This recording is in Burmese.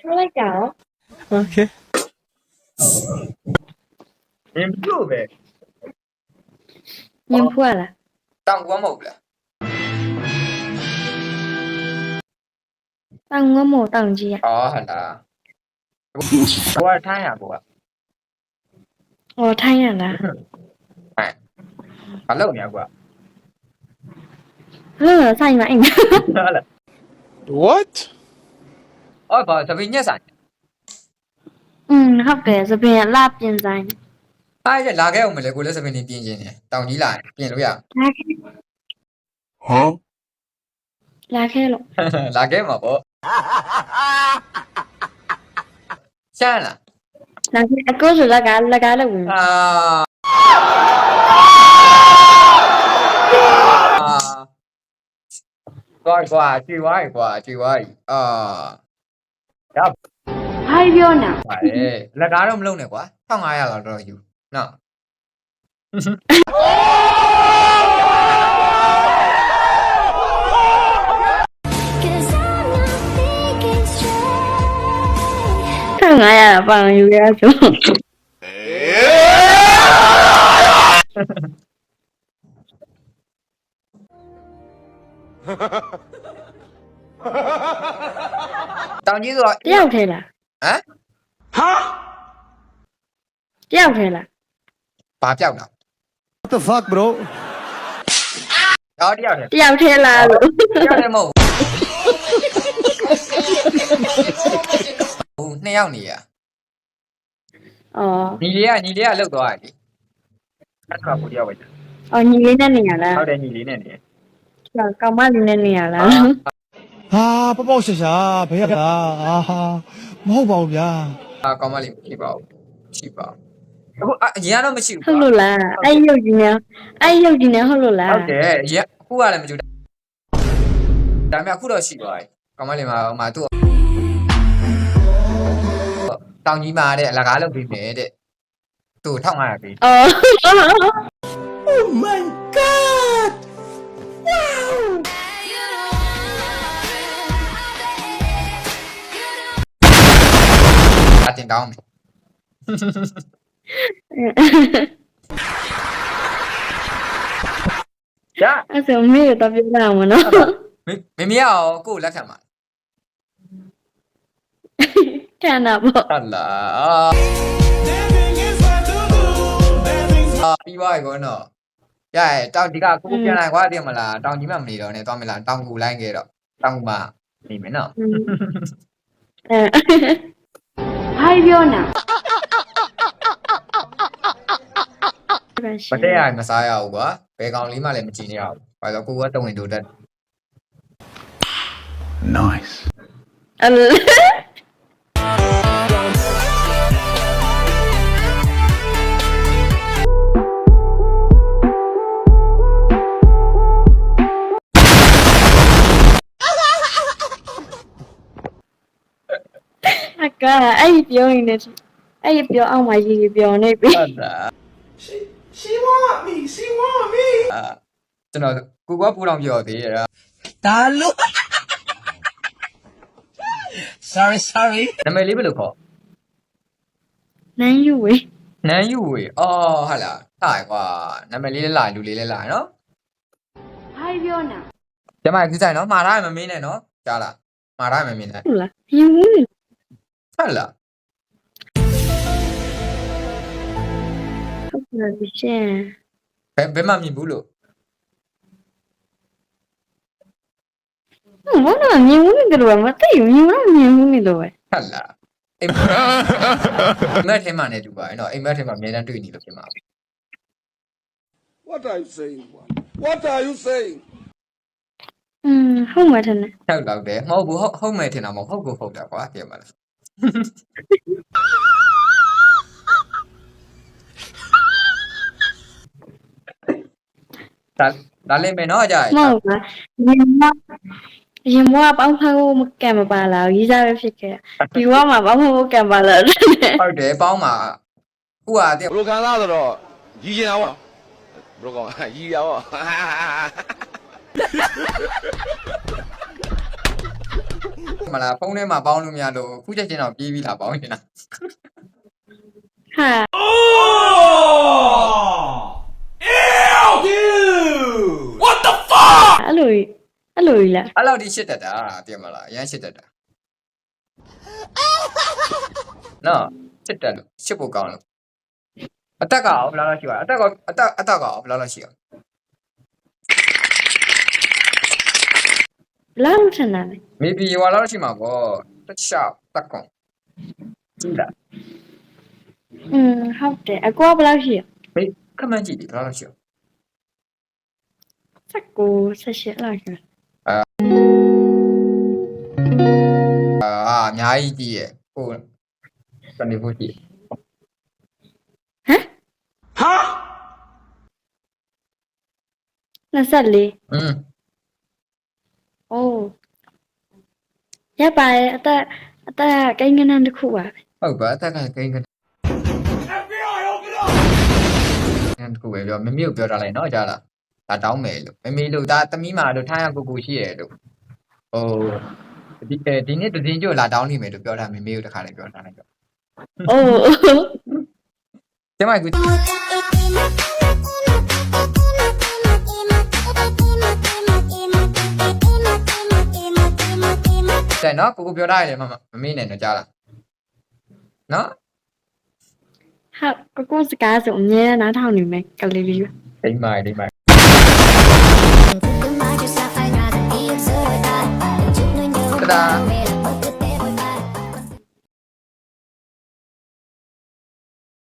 ချိုးလိုက်တာရော Okay. မင်းတို့ပဲ ညင်ဖွာလား တောင်ကွမ်းမဟုတ်ဘူးလား တောင်ငမို့တောင်ကြီးอ่ะ อ๋อဟုတ်လားကိုကထိုင်းရကိုက อ๋อထိုင်းရလား ဘာလုပ်နေရကိုက လို့ဆိုင်မှာအိမ် ဟုတ်လား What? အော်ဘာသပင်းညက်ဆိုင် ဟုတ်တယ်စပင်လာပြင်ဆိုင် အားရလာခဲ့အောင်မလဲကိုလည်းသပင်းနေပြင်ချင်းနေတောင်ကြီးလာပြင်လို့ရ လာခဲ့ Huh? လာခဲ့လို့ လာခဲ့မှာပေါ့ရှမ်းလား လာခဲ့အကိုဆိုလကားလို့ဝင် ကွာကြွေဝိုင်းကွာကြွေဝိုင်းရ ဟိုင်းပြောနာ ပါတယ်လက်ကားတော့မလုံးနဲ့ကွာ1500လောက်တော့ယူနော် 1500ပေါင်ယူရဆို တောင်ကြီးဆိုတော့ တယောက်ထဲလား ဟမ် တယောက်ထဲလား ဘာပြောက်တာ What the fuck, bro? ဟောတယောက်တည်း တယောက်ထဲလားလို့ တယောက်တည်းမဟုတ်ဘူးနှစ်ယောက်နေရ อ๋อ ညီလေးကလှုပ်သွားတယ်အဲ့ဒါကိုတယောက်ပဲ อ๋อညီလေးနဲ့နေရလား ဟုတ်တယ်ညီလေးနဲ့နေ ကောင်မလေးနဲ့နေရလား ဟာပေါ့ပေါ့ရှာရှာဘယ်ရတာဟာမဟုတ်ပါဘူးဗျာ ကောင်းမလေးမရှိပါဘူးရှိပါအခုအရင်ကတော့မရှိဘူး ဟုတ်လို့လားအဲ့ရုပ်ကြီးနဲ့ဟုတ်လို့လား ဟုတ်တယ်ရအခုကလည်းမကြည့်ဒါပေမဲ့အခုတော့ရှိသွားပြီကောင်းမလေးမှာသူ့တောင်ကြီးမှာတဲ့အလကားလုပ်ပြီးမယ်တဲ့သူ့1500ပေး อ๋อ Oh my god အတင်တောင်းမယ်ရ အဲ့ဆိုမေရတော့ပြောရမှာနော် မမရောကိုလက်ခံပါ ခံတာပေါ့ ဟုတ်လားပြီးသွားပြီကောနော်ရရတောင်ဒီကကိုပြန်လာကွာတည်မလားတောင်ကြီးမှမနေတော့နဲ့သွားမလားတောင်ကူလိုက်ခဲ့တော့တောင်ကူမှနေမယ်နော် ဟိုင်းပြောနာ မတက်ရမစားရဘူးကွာဘယ်ကောင်လေးမှလည်းမကြည့်နေရဘူးဘာလို့ကိုကတုံဝင်တို့တက် Nice အဲ့ အကအဲ့ပြောရင်လည်းအဲ့ပြောအောင်မရေးပြောနေပြီ ဟုတ်လား she want me ကျွန်တော်ကိုကပူတော်ပြောသေးရတာ ဒါလို့ sorry နာမည်လေးဘယ်လိုခေါ် နန်းယူဝေး နန်းယူဝေအော်ဟာလားဟာကွာနာမည်လေးလည်းလာလူလေးလည်းလာနော် ဟိုင်းပြောနာ ကျမကြီးဆိုင်နော်မှားထားရမမင်းနဲ့နော်ကြားလားမှားထားရမမင်းနဲ့ ဟုတ်လားယူဝေး ဟုတ်လား ဟုတ်လားရှင် ဘယ်မှမြင်ဘူးလို့ ဘာလို့မြင်မှုနေတယ်မသိဘူးမြင်မှုနေတယ်ပဲ ဟုတ်လားအိမ်မက်ထဲမှာနေတူပါရဲ့နော်အိမ်မက်ထဲမှာအများတန်းတွေ့နေလို့ဖြစ်မှာ What are you saying? What are you saying? ဟုတ်မှထင်တယ် ဟုတ်တော့တယ်မဟုတ်ဘူးဟုတ်မယ်ထင်တာမဟုတ်ကိုဟုတ်တာကွာပြင်ပါလားဒါလည်းမယ်နော်အကြိုင် မဟုတ်လားရင်မပေါင်းဖောက်မကံမပါလားရေးစားပဲဖြစ်ခဲ့ဒီဘဝမှာပေါင်းဖောက်ကံပါလား ဟုတ်တယ်ပေါင်းမှာဥဟာတဲ့ ဘယ်လိုခံစားဆိုတော့ရည်ကျင်တာပေါ့ဘယ်လိုကောင်းရည်ရပေါ့ မလားဖုန်းထဲမှာပေါင်းလို့မရလို့ခုချက်ချင်းတော့ပြေးပြီးလာပေါင်းနေတာ ဟာ What the fuck အဲ့လိုကြီးလား အဲ့လောက်ဒီရှစ်တက်တာတင်မလားအရန်ရှစ်တက်တာနော်ရှစ်တက်လို့ရှစ်ဖို့ကောင်းလို့အတက်ကရောဘယ်လောက်ရှိပါလဲအတက်ကရောဘယ်လောက်ရှိအောင် ဘလောက်ထင်တာလဲ maybe ဟိုလောက်ရှိမှာပေါ့တက်ရှောက်တက်ကွန်ကြည့်လား ဟုတ်တယ်အကွာဘလောက်ရှိရ မေးခမန်းကြည့်ဒီဘယ်လောက်ရှိအောင် 19 18လောက်ရှိ အာအများကြီးကြည့်ရဲ့ဟိုကနေဖို့ကြည့် 24 အိုးရပါရဲ့အသက်ကိန်းကနန်းတစ်ခုပါပဲ ဟုတ်ပါအသက်ကကိန်းက FBI ဟုတ်ကဲ့အဲ့ဒါကိုပဲပြောမမေကိုပြောထားလိုက်နော်ကြားလားဒါတောင်းမယ်လို့မမေလို့ဒါသမီးမာလို့ထားရကိုကိုရှိရဲ့လို့ဟိုဒီနေ့သတင်းကြိုလာတောင်းနေမယ်လို့ပြောထားမမေကိုတခါလေးပြောထားလိုက်တော့ အိုး ကျမကတဲ့နော်ကိုပြောထားရတယ်မမေနဲ့တော့ကြားလားနော် ဟာကိုစကားဆိုအမြဲနားထောင်နေမယ်ကလေးလေး ဒိမ့်မိုင် Ta-da!